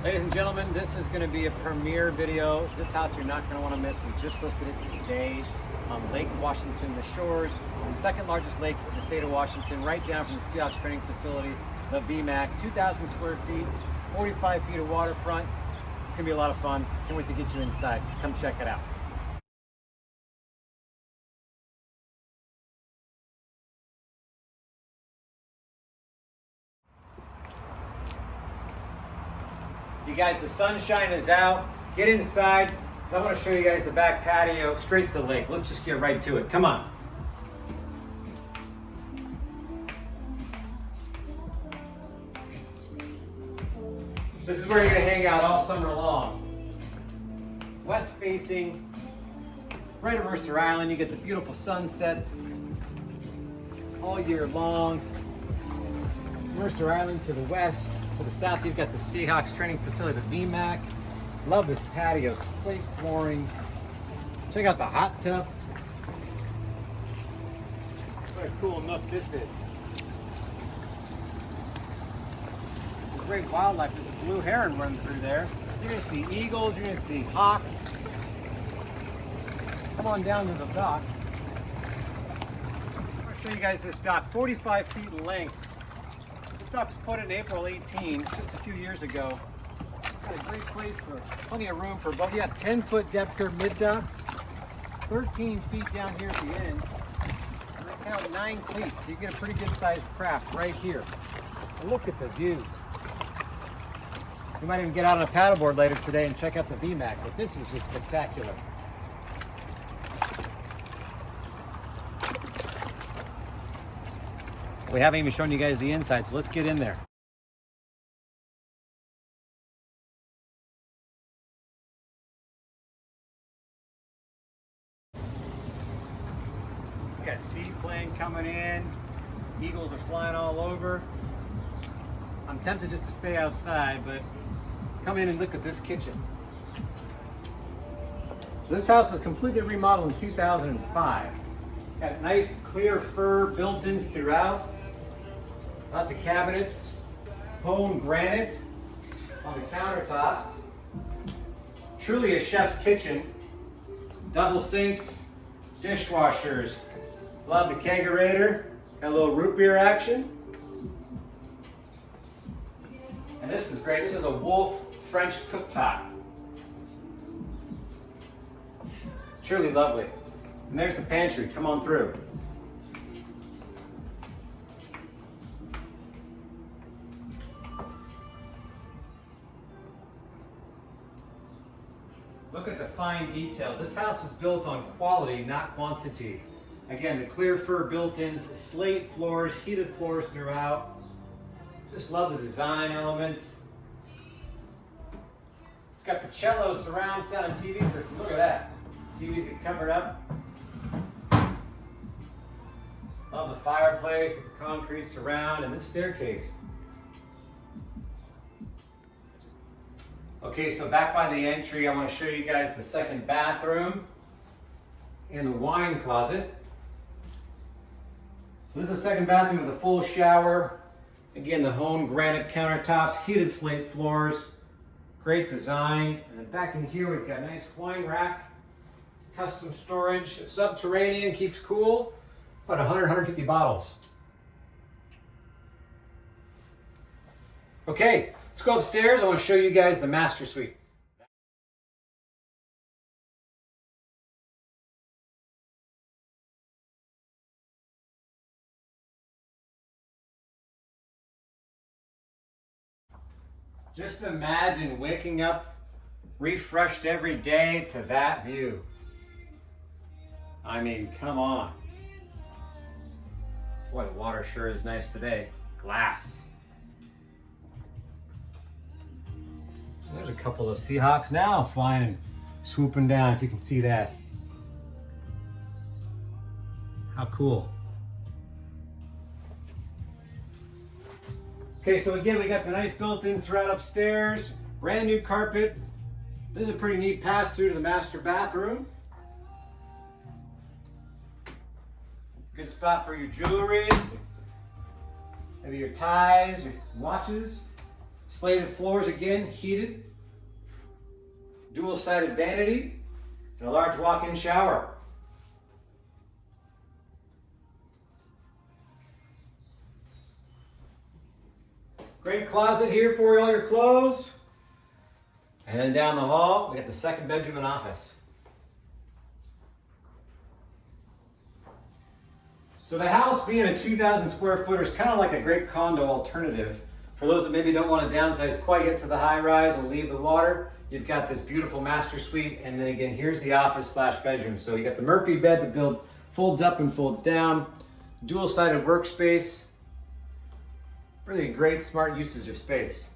Ladies and gentlemen, this is going to be a premiere video. This house you're not going to want to miss. We just listed it today on Lake Washington, the shores, the second largest lake in the state of Washington, right down from the Seahawks training facility, the VMAC, 2,000 square feet, 45 feet of waterfront. It's going to be a lot of fun. Can't wait to get you inside. Come check it out. You guys, the sunshine is out. Get inside. I want to show you guys the back patio straight to the lake. Let's just get right to it. Come on. This is where you're going to hang out all summer long. West facing, right at Mercer Island. You get the beautiful sunsets all year long. Mercer Island to the west. To the south, you've got the Seahawks training facility, the VMAC. Love this patio, slate flooring. Check out the hot tub. What a cool nook this is. It's a great wildlife. There's a blue heron running through there. You're gonna see eagles, you're gonna see hawks. Come on down to the dock. I'll show you guys this dock, 45 feet in length. This dock was put in April 18, just a few years ago. It's got a great place for plenty of room for both. You got 10-foot depth curve mid-dock, 13 feet down here at the end. And I count 9 cleats, so you get a pretty good sized craft right here. And look at the views. We might even get out on a paddleboard later today and check out the VMAC, but this is just spectacular. We haven't even shown you guys the inside, so let's get in there. We got a seaplane coming in. Eagles are flying all over. I'm tempted just to stay outside, but come in and look at this kitchen. This house was completely remodeled in 2005. Got nice clear fur built-ins throughout. Lots of cabinets, honed granite on the countertops. Truly a chef's kitchen. Double sinks, dishwashers. Love the kegerator. Got a little root beer action. And this is great. This is a Wolf French cooktop. Truly lovely. And there's the pantry. Come on through. Look at the fine details. This house was built on quality, not quantity. Again, the clear fur built-ins, slate floors, heated floors throughout. Just love the design elements. It's got the cello surround sound and TV system. Look at that. TVs get covered up. Love the fireplace with the concrete surround and this staircase. Okay, so back by the entry, I want to show you guys the second bathroom and the wine closet. So this is the second bathroom with a full shower. Again, the honed granite countertops, heated slate floors, great design. And then back in here, we've got a nice wine rack, custom storage, subterranean, keeps cool, about 100, 150 bottles. Okay. Let's go upstairs. I want to show you guys the master suite. Just imagine waking up refreshed every day to that view. I mean, come on. Boy, the water sure is nice today. Glass. There's a couple of Seahawks now flying and swooping down, if you can see that. How cool. Okay, so again, we got the nice built-in throughout upstairs, brand new carpet. This is a pretty neat pass-through to the master bathroom. Good spot for your jewelry, maybe your ties, your watches. Slated floors again, heated. Dual-sided vanity and a large walk-in shower. Great closet here for all your clothes. And then down the hall, we got the second bedroom and office. So the house being a 2,000 square footer is kind of like a great condo alternative. For those that maybe don't want to downsize quite yet to the high rise and leave the water, you've got this beautiful master suite. And then again, here's the office / bedroom. So you got the Murphy bed that folds up and folds down, dual-sided workspace. Really great, smart usage of space.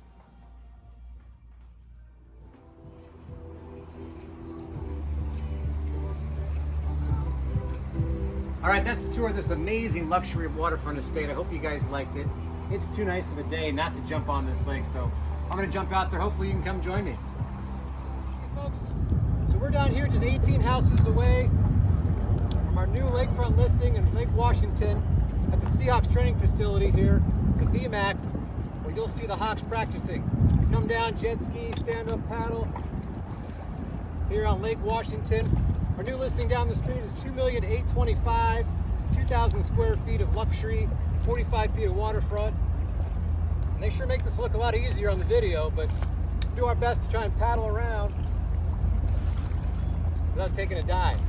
All right, that's the tour of this amazing luxury waterfront estate. I hope you guys liked it. It's too nice of a day not to jump on this lake, so I'm gonna jump out there. Hopefully you can come join me. Hey folks, so we're down here just 18 houses away from our new lakefront listing in Lake Washington at the Seahawks training facility here, the VMAC, where you'll see the Hawks practicing. Come down, jet ski, stand-up paddle here on Lake Washington. Our new listing down the street is $2,825,000, 2,000 square feet of luxury, 45 feet of waterfront. And they sure make this look a lot easier on the video, but do our best to try and paddle around without taking a dive.